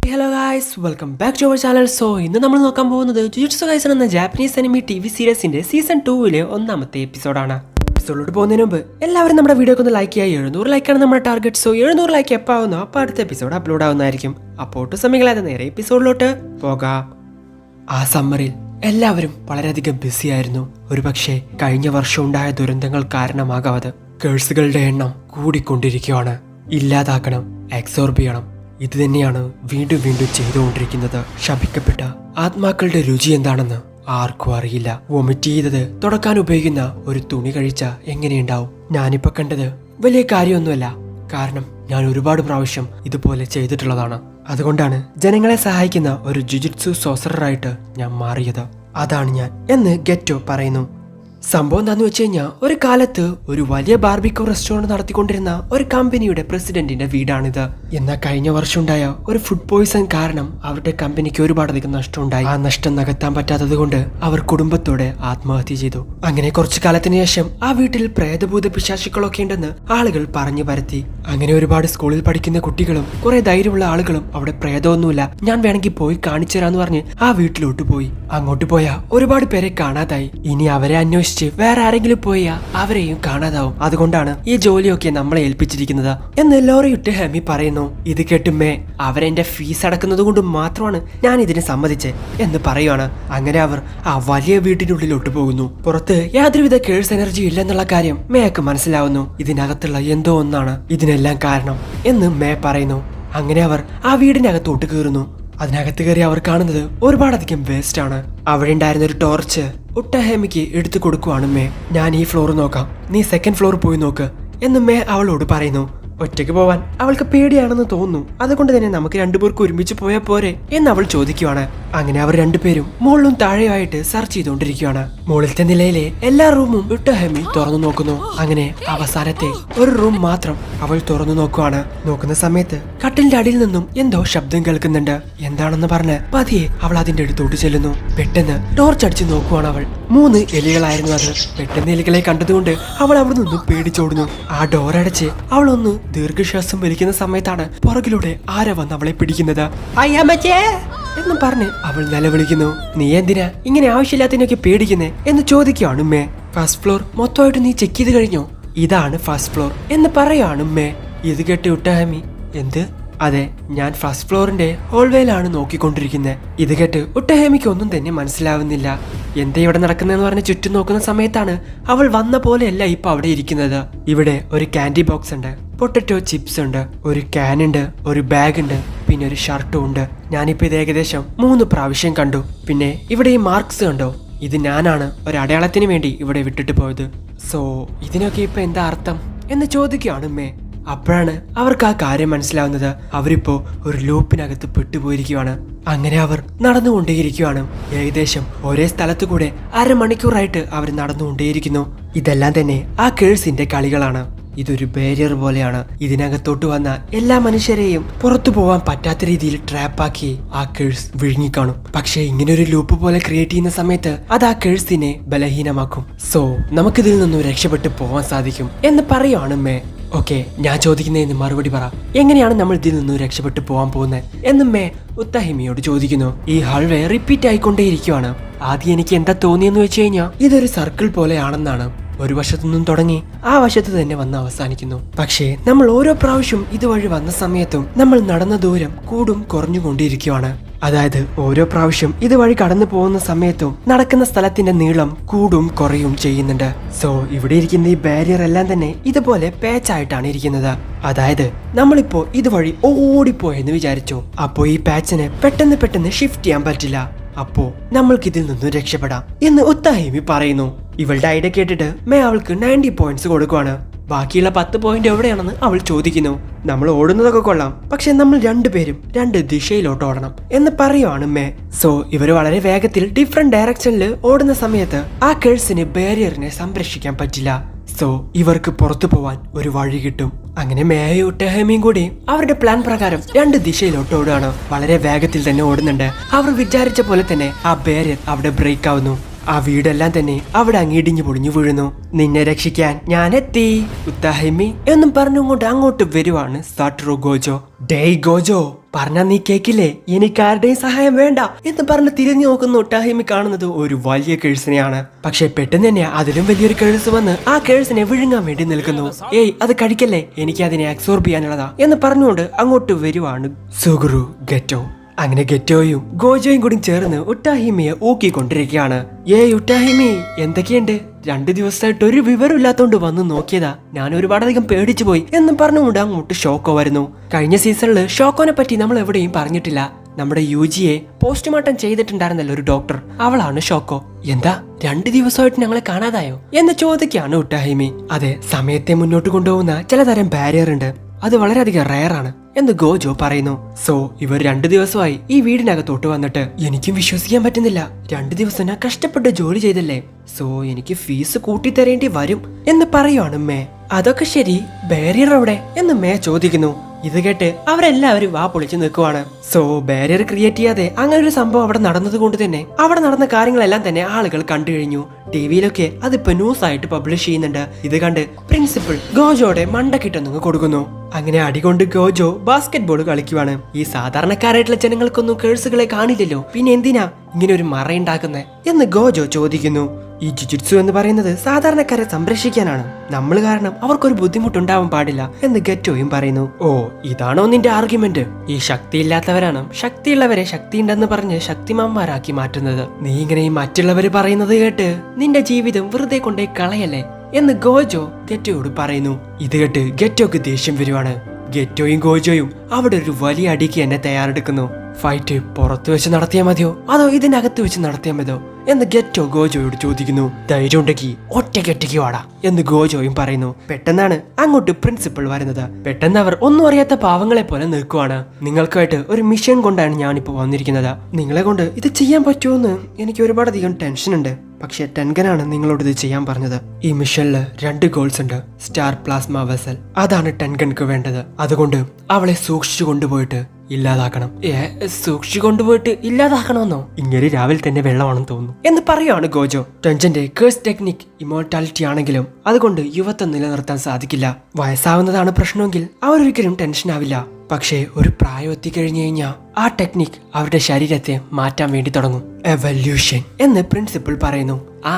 Hello guys, welcome back to our channel. So ഇന്ന് നമ്മൾ നോക്കാൻ പോകുന്നത് ജുജുത്സു കൈസൻ എന്ന ജാപ്പനീസ് അനിമി ടി വി സീരീസിന്റെ സീസൺ 2 ഒന്നാമത്തെ എപ്പിസോഡാണ്. എപ്പിസോഡിലോട്ട് പോകുന്നതിന് മുമ്പ് എല്ലാവരും നമ്മുടെ വീഡിയോക്ക് ഒന്ന് ലൈക്ക് ചെയ്യുക. 700 ലൈക്കാണ് നമ്മുടെ ടാർഗറ്റ്. സോ 700 ലൈക്ക് എപ്പോൾ ആവുന്നോ അപ്പോൾ അടുത്ത എപ്പിസോഡ് അപ്ലോഡ് ആവുന്നതായിരിക്കും. അപ്പോൾ സമയങ്ങളാതെ നേരെ എപ്പിസോഡിലോട്ട് പോകാം. ആ സമ്മറിൽ എല്ലാവരും വളരെയധികം ബിസി ആയിരുന്നു. ഒരുപക്ഷെ കഴിഞ്ഞ വർഷം ഉണ്ടായ ദുരന്തങ്ങൾ കാരണമാകാം അത്. കേഴ്സുകളുടെ എണ്ണം കൂടിക്കൊണ്ടിരിക്കുകയാണ്. ഇല്ലാതാക്കണം, എക്സോർബ് ചെയ്യണം. ഇത് തന്നെയാണ് വീണ്ടും വീണ്ടും ചെയ്തുകൊണ്ടിരിക്കുന്നത്. ശപിക്കപ്പെട്ട ആത്മാക്കളുടെ രുചി എന്താണെന്ന് ആർക്കും അറിയില്ല. വൊമിറ്റ് ചെയ്തത് തുടക്കാൻ ഉപയോഗിക്കുന്ന ഒരു തുണി കഴിച്ച എങ്ങനെയുണ്ടാവും? ഞാനിപ്പോ കണ്ടത് വലിയ കാര്യമൊന്നുമല്ല, കാരണം ഞാൻ ഒരുപാട് പ്രാവശ്യം ഇതുപോലെ ചെയ്തിട്ടുള്ളതാണ്. അതുകൊണ്ടാണ് ജനങ്ങളെ സഹായിക്കുന്ന ഒരു ജുജുത്സു സോസറായിട്ട് ഞാൻ മാറിയത്. അതാണ് ഞാൻ എന്ന് ഗെറ്റോ പറയുന്നു. സംഭവം എന്താന്ന് വെച്ച് കഴിഞ്ഞാൽ, ഒരു കാലത്ത് ഒരു വലിയ ബാർബിക്യൂ റെസ്റ്റോറന്റ് നടത്തിക്കൊണ്ടിരുന്ന ഒരു കമ്പനിയുടെ പ്രസിഡന്റിന്റെ വീടാണിത്. എന്നാൽ കഴിഞ്ഞ വർഷം ഉണ്ടായ ഒരു ഫുഡ് പോയിസൺ കാരണം അവരുടെ കമ്പനിക്ക് ഒരുപാടധികം നഷ്ടമുണ്ടായി. ആ നഷ്ടം നികത്താൻ പറ്റാത്തത് കൊണ്ട് അവർ കുടുംബത്തോടെ ആത്മഹത്യ ചെയ്തു. അങ്ങനെ കുറച്ചു കാലത്തിന് ശേഷം ആ വീട്ടിൽ പ്രേതഭൂത പിശാചുക്കളൊക്കെ ഉണ്ടെന്ന് ആളുകൾ പറഞ്ഞു പരത്തി. അങ്ങനെ ഒരുപാട് സ്കൂളിൽ പഠിക്കുന്ന കുട്ടികളും കുറെ ധൈര്യമുള്ള ആളുകളും അവിടെ പ്രേതമൊന്നുമില്ല, ഞാൻ വേണമെങ്കിൽ പോയി കാണിച്ചു തരാന്ന് പറഞ്ഞ് ആ വീട്ടിലോട്ട് പോയി. അങ്ങോട്ട് പോയാ ഒരുപാട് പേരെ കാണാതായി. ഇനി അവരെ അന്വേഷിച്ച് വേറെ ആരെങ്കിലും പോയാ അവരെയും കാണാതാവും. അതുകൊണ്ടാണ് ഈ ജോലിയൊക്കെ നമ്മളെ ഏൽപ്പിച്ചിരിക്കുന്നത് എന്ന് ലോറിയിട്ട് ഹെമി പറയുന്നു. ഇത് കേട്ടുമേ, അവരെന്റെ ഫീസ് അടക്കുന്നത് കൊണ്ട് മാത്രമാണ് ഞാൻ ഇതിന് സമ്മതിച്ചേ എന്ന് പറയുവാണ്. അങ്ങനെ അവർ ആ വലിയ വീട്ടിനുള്ളിലോട്ട് പോകുന്നു. പുറത്ത് യാതൊരുവിധ കേഴ്സ് എനർജി ഇല്ലെന്നുള്ള കാര്യം മേക്ക് മനസ്സിലാവുന്നു. ഇതിനകത്തുള്ള എന്തോ ഒന്നാണ് ഇതിനെല്ലാം കാരണം എന്ന് മേ പറയുന്നു. അങ്ങനെ അവർ ആ വീടിനകത്തോട്ട് കയറുന്നു. അതിനകത്ത് കയറി അവർ കാണുന്നത് ഒരുപാടധികം വേസ്റ്റ് ആണ്. അവിടെ ഉണ്ടായിരുന്ന ഒരു ടോർച്ച് ഉട്ടഹേമിക്ക് എടുത്തു കൊടുക്കുവാണ് മേ. ഞാൻ ഈ ഫ്ലോർ നോക്കാം, നീ സെക്കൻഡ് ഫ്ലോർ പോയി നോക്ക് എന്ന് മേ അവളോട് പറയുന്നു. ഒറ്റയ്ക്ക് പോവാൻ അവൾക്ക് പേടിയാണെന്ന് തോന്നുന്നു. അതുകൊണ്ട് തന്നെ നമുക്ക് രണ്ടുപേർക്ക് ഒരുമിച്ച് പോയാൽ പോരെ എന്ന് അവൾ ചോദിക്കുവാണ്. അങ്ങനെ അവർ രണ്ടുപേരും മുകളിലും താഴെയായിട്ട് സെർച്ച് ചെയ്തുകൊണ്ടിരിക്കുകയാണ്. മുകളിലത്തെ നിലയിലെ എല്ലാ റൂമും ഉട്ടഹേമി തുറന്നു നോക്കുന്നു. അങ്ങനെ അവസാനത്തെ ഒരു റൂം മാത്രം അവൾ തുറന്നു നോക്കുവാണ്. നോക്കുന്ന സമയത്ത് കട്ടിലിന്റെ അടിയിൽ നിന്നും എന്തോ ശബ്ദം കേൾക്കുന്നുണ്ട്. എന്താണെന്ന് പറഞ്ഞ് പതിയെ അവൾ അതിന്റെ അടുത്തോട്ട് ചെല്ലുന്നു. പെട്ടെന്ന് ടോർച്ച് അടിച്ച് നോക്കുവാണ് അവൾ. 3 എലികളായിരുന്നു അത്. പെട്ടെന്ന് എലികളെ കണ്ടതുകൊണ്ട് അവൾ അവിടെ നിന്നും പേടിച്ചോടുന്നു. ആ ഡോറടച്ച് അവളൊന്ന് ദീർഘശ്വാസം വലിക്കുന്ന സമയത്താണ് പുറകിലൂടെ ആരാ വന്ന് അവളെ പിടിക്കുന്നത്. എന്ന് പറഞ്ഞ് അവൾ നിലവിളിക്കുന്നു. നീ എന്തിനാ ഇങ്ങനെ ആവശ്യമില്ലാത്തതിനൊക്കെ പേടിക്കുന്നേ എന്ന് ചോദിക്കുകയാണ് മേ. ഫസ്റ്റ് ഫ്ലോർ മൊത്തമായിട്ട് നീ ചെക്ക് ചെയ്ത് കഴിഞ്ഞോ? ഇതാണ് ഫസ്റ്റ് ഫ്ലോർ എന്ന് പറയാണ് മേ. ഇത് കേട്ട് ഉട്ടഹേമി, എന്ത്? അതെ, ഞാൻ ഫസ്റ്റ് ഫ്ലോറിന്റെ ഹോൾവേയിലാണ് നോക്കിക്കൊണ്ടിരിക്കുന്നത്. ഇത് കേട്ട് ഉട്ടഹേമിക്ക് ഒന്നും തന്നെ മനസ്സിലാവുന്നില്ല. എന്താ ഇവിടെ നടക്കുന്നതെന്ന് പറഞ്ഞ് ചുറ്റും നോക്കുന്ന സമയത്താണ് അവൾ വന്ന പോലെയല്ല ഇപ്പൊ അവിടെ ഇരിക്കുന്നത്. ഇവിടെ ഒരു കാൻഡി ബോക്സ് ഉണ്ട്, പൊട്ടറ്റോ ചിപ്സ് ഉണ്ട്, ഒരു ക്യാൻ ഉണ്ട്, ഒരു ബാഗ് ഉണ്ട്, പിന്നെ ഒരു ഷർട്ടും ഉണ്ട്. ഞാനിപ്പോ ഇത് ഏകദേശം 3 പ്രാവശ്യം കണ്ടു. പിന്നെ ഇവിടെ ഈ മാർക്സ് കണ്ടോ? ഇത് ഞാനാണ് ഒരു അടയാളത്തിന് വേണ്ടി ഇവിടെ വിട്ടിട്ട് പോയത്. സോ ഇതിനൊക്കെ ഇപ്പൊ എന്താ അർത്ഥം എന്ന് ചോദിക്കുകയാണ് മേ. അപ്പോഴാണ് അവർക്ക് ആ കാര്യം മനസ്സിലാവുന്നത്. അവരിപ്പോ ഒരു ലൂപ്പിനകത്ത് പെട്ടുപോയിരിക്കുവാണ്. അങ്ങനെ അവർ നടന്നുകൊണ്ടേയിരിക്കുവാണ്. ഏകദേശം ഒരേ സ്ഥലത്തു കൂടെ അരമണിക്കൂറായിട്ട് അവർ നടന്നുകൊണ്ടേയിരിക്കുന്നു. ഇതെല്ലാം തന്നെ ആ കേഴ്സിന്റെ കളികളാണ്. ഇതൊരു ബാരിയർ പോലെയാണ്. ഇതിനകത്തോട്ട് വന്ന എല്ലാ മനുഷ്യരെയും പുറത്തു പോവാൻ പറ്റാത്ത രീതിയിൽ ട്രാപ്പാക്കി ആ കേഴ്സ് വിഴുങ്ങിക്കാണും. പക്ഷെ ഇങ്ങനെ ഒരു ലൂപ്പ് പോലെ ക്രിയേറ്റ് ചെയ്യുന്ന സമയത്ത് അത് ആ കേഴ്സിനെ ബലഹീനമാക്കും. സോ നമുക്കിതിൽ നിന്നും രക്ഷപ്പെട്ടു പോവാൻ സാധിക്കും എന്ന് പറയുവാണ് മേ. ഓക്കെ, ഞാൻ ചോദിക്കുന്നതിന് മറുപടി പറ, എങ്ങനെയാണ് നമ്മൾ ഇതിൽ നിന്നും രക്ഷപ്പെട്ടു പോകാൻ പോകുന്നത് എന്ന് മേ ഉത്തഹിമിയോട് ചോദിക്കുന്നു. ഈ ഹൾവേ റിപ്പീറ്റ് ആയിക്കൊണ്ടേയിരിക്കുവാണ്. ആദ്യം എനിക്ക് എന്താ തോന്നിയെന്ന് വെച്ച് കഴിഞ്ഞാൽ ഇതൊരു സർക്കിൾ പോലെയാണെന്നാണ്. ഒരു വശത്തു നിന്നും തുടങ്ങി ആ വശത്ത് തന്നെ വന്ന് അവസാനിക്കുന്നു. പക്ഷേ നമ്മൾ ഓരോ പ്രാവശ്യം ഇതുവഴി വന്ന സമയത്തും നമ്മൾ നടന്ന ദൂരം കൂടും കുറഞ്ഞുകൊണ്ടിരിക്കുവാണ്. അതായത് ഓരോ പ്രാവശ്യം ഇതുവഴി കടന്നു പോകുന്ന സമയത്തും നടക്കുന്ന സ്ഥലത്തിന്റെ നീളം കൂടും കുറയും ചെയ്യുന്നുണ്ട്. സോ ഇവിടെ ഇരിക്കുന്ന ഈ ബാരിയർ എല്ലാം തന്നെ ഇതുപോലെ പാച്ചായിട്ടാണ് ഇരിക്കുന്നത്. അതായത് നമ്മളിപ്പോ ഇതുവഴി ഓടിപ്പോയെന്ന് വിചാരിച്ചു, അപ്പോ ഈ പാച്ചിന് പെട്ടെന്ന് ഷിഫ്റ്റ് ചെയ്യാൻ പറ്റില്ല. അപ്പോ നമ്മൾക്ക് ഇതിൽ നിന്നും രക്ഷപ്പെടാം എന്ന് ഉത്തഹിമി പറയുന്നു. ഇവളുടെ ഐഡിയ കേട്ടിട്ട് മേ അവൾക്ക് 90 പോയിന്റ്സ് കൊടുക്കുവാണ്. ബാക്കിയുള്ള 10 പോയിന്റ് എവിടെയാണെന്ന് അവൾ ചോദിക്കുന്നു. നമ്മൾ ഓടുന്നതൊക്കെ കൊള്ളാം, പക്ഷെ നമ്മൾ രണ്ടുപേരും 2 ദിശയിലോട്ട് ഓടണം എന്ന് പറയുവാണ് മേ. സോ ഇവർ വളരെ വേഗത്തിൽ ഡിഫറെന്റ് ഡയറക്ഷനിൽ ഓടുന്ന സമയത്ത് ആ കേഴ്സിന് ബാരിയറിനെ സംരക്ഷിക്കാൻ പറ്റില്ല. സോ ഇവർക്ക് പുറത്തു പോവാൻ ഒരു വഴി കിട്ടും. അങ്ങനെ മേയും ഉട്ടഹേമിയും കൂടി അവരുടെ പ്ലാൻ പ്രകാരം 2 ദിശയിലോട്ട് ഓടുകയാണ്. വളരെ വേഗത്തിൽ തന്നെ ഓടുന്നുണ്ട്. അവർ വിചാരിച്ച പോലെ തന്നെ ആ ബാരിയർ അവിടെ ബ്രേക്ക് ആവുന്നു. ആ വീടെല്ലാം തന്നെ അവിടെ അങ്ങിടിഞ്ഞു പൊളിഞ്ഞു വീഴുന്നു. നിന്നെ രക്ഷിക്കാൻ ഞാൻ എത്തി ഉത്താഹിമി എന്നും പറഞ്ഞുകൊണ്ട് അങ്ങോട്ട് വരുവാണ് സാട്ടറോ ഗോജോ. ഡേയ് ഗോജോ, പറഞ്ഞാ നീ കേക്കില്ലേ, എനിക്ക് ആരുടെയും സഹായം വേണ്ട എന്ന് പറഞ്ഞ് തിരിഞ്ഞു നോക്കുന്ന ഉട്ടാഹിമി കാണുന്നത് ഒരു വലിയ കേഴ്സിനെയാണ്. പക്ഷെ പെട്ടെന്ന് തന്നെ അതിലും വലിയൊരു കേഴ്സ് വന്ന് ആ കേഴ്സിനെ വിഴുങ്ങാൻ വേണ്ടി നിൽക്കുന്നു. ഏയ് അത് കഴിക്കല്ലേ, എനിക്ക് അതിനെ അബ്സോർബ് ചെയ്യാനുള്ളതാ എന്ന് പറഞ്ഞുകൊണ്ട് അങ്ങോട്ട് വരുവാണ് സുഗുറു ഗെറ്റോ. അങ്ങനെ ഗെറ്റോയും ഗോജോയും കൂടി ചേർന്ന് ഉട്ടാഹിമിയെ ഊക്കിക്കൊണ്ടിരിക്കുകയാണ്. ഉട്ടാഹിമി എന്തൊക്കെയുണ്ട്, 2 ദിവസമായിട്ട് ഒരു വിവരമില്ലാത്തോണ്ട് വന്ന് നോക്കിയതാ, ഞാൻ ഒരുപാടധികം പേടിച്ചു പോയി എന്നും പറഞ്ഞുകൊണ്ട് അങ്ങോട്ട് ഷോക്കോ വരുന്നു. കഴിഞ്ഞ സീസണില് ഷോക്കോനെ പറ്റി നമ്മൾ എവിടെയും പറഞ്ഞിട്ടില്ല. നമ്മുടെ യുജിയെ പോസ്റ്റ്മോർട്ടം ചെയ്തിട്ടുണ്ടായിരുന്നല്ലോ ഒരു ഡോക്ടർ, അവളാണ് ഷോക്കോ. എന്താ 2 ദിവസമായിട്ട് ഞങ്ങളെ കാണാതായോ എന്ന് ചോദിക്കുകയാണ് ഉട്ടാഹിമി. അതെ, സമയത്തെ മുന്നോട്ട് കൊണ്ടുപോകുന്ന ചിലതരം ബാരിയർ ഉണ്ട്, അത് വളരെയധികം റയർ ആണ് എന്ന് ഗോജോ പറയുന്നു. സോ ഇവർ 2 ദിവസമായി ഈ വീടിനകത്തോട്ട് വന്നിട്ട് എനിക്കും വിശ്വസിക്കാൻ പറ്റുന്നില്ല. 2 ദിവസം ഞാൻ കഷ്ടപ്പെട്ട് ജോലി ചെയ്തല്ലേ, സോ എനിക്ക് ഫീസ് കൂട്ടിത്തരേണ്ടി വരും എന്ന് പറയുവാണ് മേ. അതൊക്കെ ശരി, ബാരിയർ എവിടെ എന്ന് മേ ചോദിക്കുന്നു. ഇത് കേട്ട് അവരെല്ലാവരും വാ പൊളിച്ചു നിൽക്കുവാണ്. സോ ബാരിയർ ക്രിയേറ്റ് ചെയ്യാതെ അങ്ങനെ ഒരു സംഭവം അവിടെ നടന്നത് കൊണ്ട് തന്നെ അവിടെ നടന്ന കാര്യങ്ങളെല്ലാം തന്നെ ആളുകൾ കണ്ടു കഴിഞ്ഞു. ടിവിയിലൊക്കെ അതിപ്പോ ന്യൂസ് ആയിട്ട് പബ്ലിഷ് ചെയ്യുന്നുണ്ട്. ഇത് കണ്ട് പ്രിൻസിപ്പൽ ഗോജോയുടെ മണ്ടക്കിട്ടൊന്നു കൊടുക്കുന്നു. അങ്ങനെ അടികൊണ്ട് ഗോജോ ബാസ്കറ്റ് ബോൾ കളിക്കുവാണ്. ഈ സാധാരണക്കാരായിട്ടുള്ള ജനങ്ങൾക്കൊന്നും കേഴ്സുകളെ കാണില്ലല്ലോ, പിന്നെ എന്തിനാ ഇങ്ങനെ ഒരു മറയുണ്ടാക്കുന്നേ എന്ന് ഗോജോ ചോദിക്കുന്നു. ഈ ജുജുത്സു എന്ന് പറയുന്നത് സാധാരണക്കാരെ സംരക്ഷിക്കാനാണ്, നമ്മൾ കാരണം അവർക്കൊരു ബുദ്ധിമുട്ടുണ്ടാവാൻ പാടില്ല എന്ന് ഗെറ്റോയും പറയുന്നു. ഓ, ഇതാണോ നിന്റെ ആർഗ്യുമെന്റ്? ഈ ശക്തിയില്ലാത്തവരാണ് ശക്തിയുള്ളവരെ ശക്തിയുണ്ടെന്ന് പറഞ്ഞ് ശക്തിമാന്മാരാക്കി മാറ്റുന്നത്. നീ ഇങ്ങനെ ഈ മറ്റുള്ളവര് പറയുന്നത് കേട്ട് നിന്റെ ജീവിതം വെറുതെ കൊണ്ടേ കളയല്ലേ എന്ന് ഗോജോ ഗെറ്റോയോട് പറയുന്നു. ഇത് കേട്ട് ഗെറ്റോക്ക് ദേഷ്യം വരുവാണ്. ഗെറ്റോയും ഗോജോയും അവിടെ ഒരു വലിയ അടിക്ക് എന്നെ തയ്യാറെടുക്കുന്നു. ഫൈറ്റ് പുറത്തു വെച്ച് നടത്തിയാൽ മതിയോ അതോ ഇതിനകത്ത് വെച്ച് നടത്തിയാൽ മതിയോ എന്ന് ഗെറ്റോ ഗോജോയോട് ചോദിക്കുന്നു. ധൈര്യം ഉണ്ടെങ്കിൽ ഒറ്റയ്ക്ക് വാടാ എന്ന് ഗോജോയും പറയുന്നു. പെട്ടെന്നാണ് അങ്ങോട്ട് പ്രിൻസിപ്പൾ വരുന്നത്. പെട്ടെന്ന് അവർ ഒന്നും അറിയാത്ത പാവങ്ങളെ പോലെ നിൽക്കുവാണ്. നിങ്ങൾക്കായിട്ട് ഒരു മിഷൻ കൊണ്ടാണ് ഞാനിപ്പോ വന്നിരിക്കുന്നത്. നിങ്ങളെ കൊണ്ട് ഇത് ചെയ്യാൻ പറ്റുമോന്ന് എനിക്ക് ഒരുപാടധികം ടെൻഷൻ ഉണ്ട്. പക്ഷെ ടെൻഗനാണ് നിങ്ങളോട് ഇത് ചെയ്യാൻ പറഞ്ഞത്. ഈ മിഷനില് 2 ഗോൾസ് ഉണ്ട്. സ്റ്റാർ പ്ലാസ്മ വെസൽ, അതാണ് ടെൻഗൻക്ക് വേണ്ടത്. അതുകൊണ്ട് അവളെ സൂക്ഷിച്ചു കൊണ്ടുപോയിട്ട് ഇല്ലാതാക്കണം. സൂക്ഷിച്ചു കൊണ്ടുപോയിട്ട് ഇല്ലാതാക്കണമെന്നോ? ഇങ്ങനെ രാവിലെ തന്നെ വെള്ളമാണെന്ന് തോന്നുന്നു എന്ന് പറയുകയാണ് ഗോജോ. ടെൻജന്റെ കേഴ്സ് ടെക്നിക് ഇമോർട്ടാലിറ്റി ആണെങ്കിലും അതുകൊണ്ട് യുവത്വം നിലനിർത്താൻ സാധിക്കില്ല. വയസ്സാവുന്നതാണ് പ്രശ്നമെങ്കിൽ അവരൊരിക്കലും ടെൻഷൻ ആവില്ല. പക്ഷേ ഒരു പ്രായം എത്തിക്കഴിഞ്ഞു കഴിഞ്ഞാൽ ആ ടെക്നിക് അവരുടെ ശരീരത്തെ മാറ്റാൻ വേണ്ടി തുടങ്ങും. എവല്യൂഷൻ എന്ന് പ്രിൻസിപ്പൽ പറയുന്നു. ആ,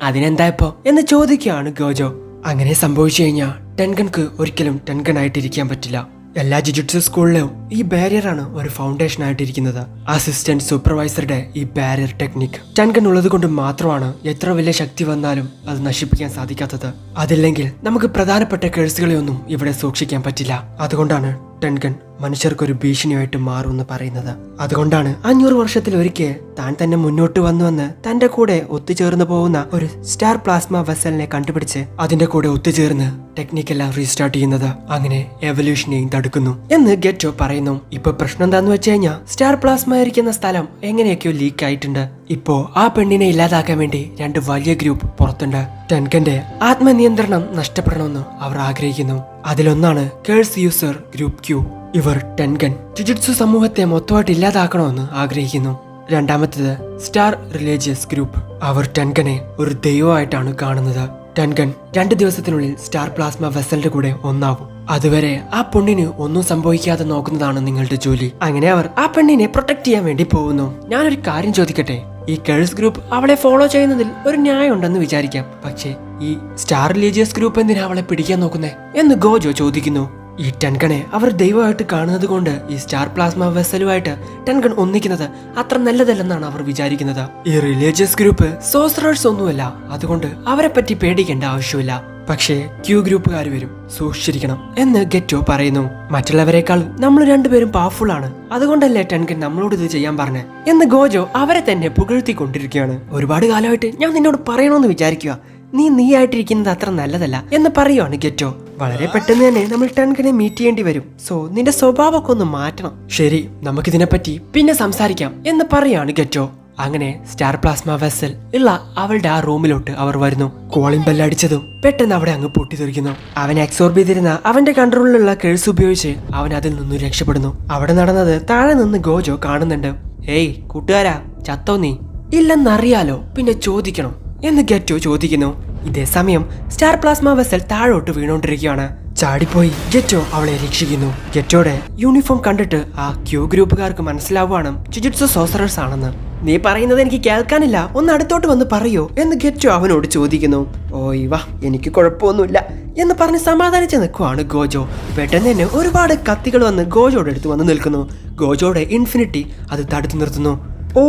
അതിനെന്താ ഇപ്പോ എന്ന് ചോദിക്കുകയാണ് ഗോജോ. അങ്ങനെ സംഭവിച്ചു കഴിഞ്ഞാൽ ടെൻഗൻക്ക് ഒരിക്കലും ടെൻഗൻ ആയിട്ടിരിക്കാൻ പറ്റില്ല. എല്ലാ ജുജുട്സു സ്കൂളിലും ഈ ബാരിയർ ആണ് ഒരു ഫൗണ്ടേഷൻ ആയിട്ടിരിക്കുന്നത്. അസിസ്റ്റന്റ് സൂപ്പർവൈസറുടെ ഈ ബാരിയർ ടെക്നിക് ടെൻഗൻ ഉള്ളത് കൊണ്ട് മാത്രമാണ് എത്ര വലിയ ശക്തി വന്നാലും അത് നശിപ്പിക്കാൻ സാധിക്കാത്തത്. അതില്ലെങ്കിൽ നമുക്ക് പ്രധാനപ്പെട്ട കേഴ്സുകളെ ഒന്നും ഇവിടെ സൂക്ഷിക്കാൻ പറ്റില്ല. അതുകൊണ്ടാണ് ടെൻഗൻ മനുഷ്യർക്കൊരു ഭീഷണിയായിട്ട് മാറുമെന്ന് പറയുന്നത്. അതുകൊണ്ടാണ് 500 വർഷത്തിൽ ഒരിക്കൽ താൻ തന്നെ മുന്നോട്ട് വന്ന് തന്റെ കൂടെ ഒത്തുചേർന്ന് പോകുന്ന ഒരു സ്റ്റാർ പ്ലാസ്മ വെസലിനെ കണ്ടുപിടിച്ച് അതിന്റെ കൂടെ ഒത്തുചേർന്ന് ടെക്നിക്കെല്ലാം റീസ്റ്റാർട്ട് ചെയ്യുന്നത്. അങ്ങനെ എവല്യൂഷനെയും തടുക്കുന്നു എന്ന് ഗെറ്റോ പറയുന്നു. ഇപ്പൊ പ്രശ്നം എന്താന്ന് വെച്ച് കഴിഞ്ഞാൽ സ്റ്റാർ പ്ലാസ്മ ഇരിക്കുന്ന സ്ഥലം എങ്ങനെയൊക്കെയോ ലീക്ക് ആയിട്ടുണ്ട്. ഇപ്പോ ആ പെണ്ണിനെ ഇല്ലാതാക്കാൻ വേണ്ടി 2 വലിയ ഗ്രൂപ്പ് പുറത്തുണ്ട്. ടെൻഗന്റെ ആത്മനിയന്ത്രണം നഷ്ടപ്പെടണമെന്ന് അവർ ആഗ്രഹിക്കുന്നു. അതിലൊന്നാണ് കേഴ്സ് യൂസർ ഗ്രൂപ്പ് ക്യൂ. ഇവർ ടെൻഗൻ ജുജുട്സു സമൂഹത്തെ മൊത്തമായിട്ട് ഇല്ലാതാക്കണമെന്ന് ആഗ്രഹിക്കുന്നു. രണ്ടാമത്തേത് സ്റ്റാർ റിലീജിയസ് ഗ്രൂപ്പ്. അവർ ടെൻഗനെ ഒരു ദൈവമായിട്ടാണ് കാണുന്നത്. ടെൻഗൻ 2 ദിവസത്തിനുള്ളിൽ സ്റ്റാർ പ്ലാസ്മ വെസലിന്റെ കൂടെ ഒന്നാവും. അതുവരെ ആ പെണ്ണിന് ഒന്നും സംഭവിക്കാതെ നോക്കുന്നതാണ് നിങ്ങളുടെ ജോലി. അങ്ങനെ അവർ ആ പെണ്ണിനെ പ്രൊട്ടക്ട് ചെയ്യാൻ വേണ്ടി പോകുന്നു. ഞാനൊരു കാര്യം ചോദിക്കട്ടെ, ഈ കേഴ്സ് ഗ്രൂപ്പ് അവളെ ഫോളോ ചെയ്യുന്നതിൽ ഒരു ന്യായം ഉണ്ടെന്ന് വിചാരിക്കാം. പക്ഷേ ഈ സ്റ്റാർ റിലീജിയസ് ഗ്രൂപ്പ് എന്തിനാ അവളെ പിടിക്കാൻ നോക്കുന്നേ എന്ന് ഗോജോ ചോദിക്കുന്നു. ഈ ടെൻഗനെ അവർ ദൈവമായിട്ട് കാണുന്നത് കൊണ്ട് ഈ സ്റ്റാർ പ്ലാസ്മ വെസലുമായിട്ട് ടെൻഗൻ ഒന്നിക്കുന്നത് അത്ര നല്ലതല്ലെന്നാണ് അവർ വിചാരിക്കുന്നത്. ഈ റിലീജിയസ് ഗ്രൂപ്പ് സോസറേഴ്സ് ഒന്നുമല്ല, അതുകൊണ്ട് അവരെ പറ്റി പേടിക്കേണ്ട ആവശ്യമില്ല. പക്ഷേ ക്യൂ ഗ്രൂപ്പുകാർ വരും, സൂക്ഷിച്ചിരിക്കണം എന്ന് ഗെറ്റോ പറയുന്നു. മറ്റുള്ളവരെക്കാൾ നമ്മൾ 2 പേരും പവർഫുൾ ആണ്, അതുകൊണ്ടല്ലേ ടെൻഗൻ നമ്മളോട് ഇത് ചെയ്യാൻ പറഞ്ഞേ എന്ന് ഗോജോ അവരെ തന്നെ പുകഴ്ത്തിക്കൊണ്ടിരിക്കുകയാണ്. ഒരുപാട് കാലമായിട്ട് ഞാൻ നിന്നോട് പറയണമെന്ന് വിചാരിക്കുക, നീ ആയിട്ടിരിക്കുന്നത് അത്ര നല്ലതല്ല എന്ന് പറയുവാണ് ഗെറ്റോ. വളരെ പെട്ടെന്ന് തന്നെ നമ്മൾ ടെൻഗനെ മീറ്റ് ചെയ്യേണ്ടി വരും. സോ നിന്റെ സ്വഭാവമൊക്കെ ഒന്ന് മാറ്റണം. ശരി, നമുക്കിതിനെപ്പറ്റി പിന്നെ സംസാരിക്കാം എന്ന് പറയാണ് ഗെറ്റോ. അങ്ങനെ സ്റ്റാർ പ്ലാസ്മ വെസൽ ഉള്ള അവളുടെ ആ റൂമിലോട്ട് അവർ വരുന്നു. കോളിംഗ് ബെൽ അടിച്ചതും പെട്ടെന്ന് അവിടെ അങ്ങ് പൊട്ടിത്തെറിക്കുന്നു. അവനെ അബ്സോർബ് ചെയ്തിരുന്ന അവന്റെ കൺട്രോളിലുള്ള കേഴ്സ് ഉപയോഗിച്ച് അവൻ അതിൽ നിന്നും രക്ഷപ്പെടുന്നു. അവിടെ നടന്നത് താഴെ നിന്ന് ഗോജോ കാണുന്നുണ്ട്. ഏയ് കൂട്ടുകാരാ, ചത്തോ നീ ഇല്ലെന്നറിയാലോ, പിന്നെ ചോദിക്കണം എന്ന് ഗെറ്റോ ചോദിക്കുന്നു. ഇതേ സമയം സ്റ്റാർ പ്ലാസ്മ വെസൽ താഴോട്ട് വീണോണ്ടിരിക്കുകയാണ്. ചാടിപ്പോയി ഗെറ്റോ അവളെ രക്ഷിക്കുന്നു. ഗെറ്റോയുടെ യൂണിഫോം കണ്ടിട്ട് ആ ക്യൂ ഗ്രൂപ്പുകാർക്ക് മനസ്സിലാവുകയാണ് ജുജുട്സു സോസറേഴ്സ് ആണെന്ന്. നീ പറയുന്നത് എനിക്ക് കേൾക്കാനില്ല, ഒന്ന് അടുത്തോട്ട് വന്ന് പറയോ എന്ന് ഗെറ്റോ അവനോട് ചോദിക്കുന്നു. ഓയ് വാ, എനിക്ക് കുഴപ്പമൊന്നുമില്ല എന്ന് പറഞ്ഞ് സമാധാനിച്ച് നിൽക്കുവാണ് ഗോജോ. പെട്ടെന്ന് തന്നെ ഒരുപാട് കത്തികൾ വന്ന് ഗോജോയുടെ അടുത്ത് വന്ന് നിൽക്കുന്നു. ഗോജോയുടെ ഇൻഫിനിറ്റി അത് തടുത്തു നിർത്തുന്നു. ഓ,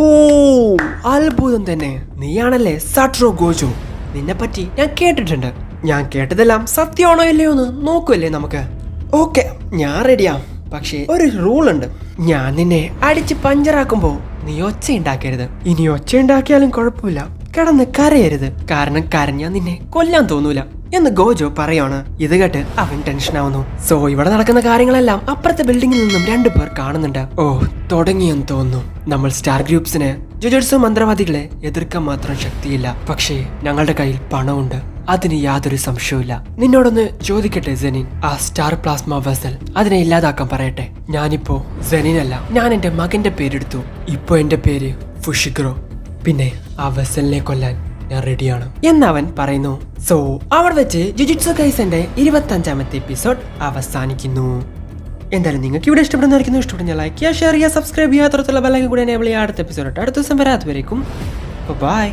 അത്ഭുതം തന്നെ, നീയാണല്ലേ സാട്രോ ഗോജോ. നിന്നെപ്പറ്റി ഞാൻ കേട്ടിട്ടുണ്ട്. ഞാൻ കേട്ടതെല്ലാം സത്യമാണോ ഇല്ലയോ എന്ന് നോക്കുമല്ലേ നമുക്ക്? ഓക്കെ, ഞാൻ റെഡിയാ. പക്ഷേ ഒരു റൂൾ ഉണ്ട്. ഞാൻ നിന്നെ അടിച്ച് പഞ്ചറാക്കുമ്പോ നീ ഒച്ച ഉണ്ടാക്കരുത്. ഇനി ഒച്ച ഉണ്ടാക്കിയാലും കുഴപ്പമില്ല, കിടന്ന് കരയരുത്. കാരണം കരഞ്ഞാ നിന്നെ കൊല്ലാൻ തോന്നൂല എന്ന് ഗോജോ പറയാണ്. ഇത് കേട്ട് അവൻ ടെൻഷൻ ആവുന്നു. സോ ഇവിടെ നടക്കുന്ന കാര്യങ്ങളെല്ലാം അപ്പുറത്തെ ബിൽഡിങ്ങിൽ നിന്നും 2 പേർ കാണുന്നുണ്ട്. ഓ, തുടങ്ങിയെന്ന് തോന്നുന്നു. നമ്മൾ സ്റ്റാർ ഗ്രൂപ്പ്സിന് ജുജുട്സു മന്ത്രവാദികളെ എതിർക്കാൻ മാത്രം ശക്തിയില്ല, പക്ഷേ ഞങ്ങളുടെ കയ്യിൽ പണമുണ്ട്, അതിന് യാതൊരു സംശയവുമില്ല. നിന്നോടൊന്ന് ചോദിക്കട്ടെ സെനിൻ, ആ സ്റ്റാർ പ്ലാസ്മ വെസൽ അതിനെ ഇല്ലാതാക്കാൻ പറയട്ടെ. ഞാനിപ്പോ സെനിനല്ല, ഞാൻ എന്റെ മകന്റെ പേരെടുത്തു. ഇപ്പൊ എന്റെ പേര് ഫുഷിഗ്രോ. പിന്നെ ആ വെസലിനെ കൊല്ലാൻ ഞാൻ റെഡിയാണ് എന്നവൻ പറയുന്നു. സോ അവിടെ വെച്ച് ജുജുട്സു കൈസന്റെ 25ാമത്തെ എപ്പിസോഡ് അവസാനിക്കുന്നു. എന്തായാലും നിങ്ങൾക്ക് ഇവിടെ ഇഷ്ടപ്പെടുന്ന ലൈക്ക് ചെയ്യുക, ഷെയർ ചെയ്യുക, സബ്സ്ക്രൈബ് ചെയ്യുക, തുടർന്നുള്ള ബെല്ലൈക്കൺ കൂടി എനേബിൾ ചെയ്യുക. അടുത്ത എപ്പിസോഡ് അടുത്ത ദിവസം വരാത്തവരേക്കും ബൈ.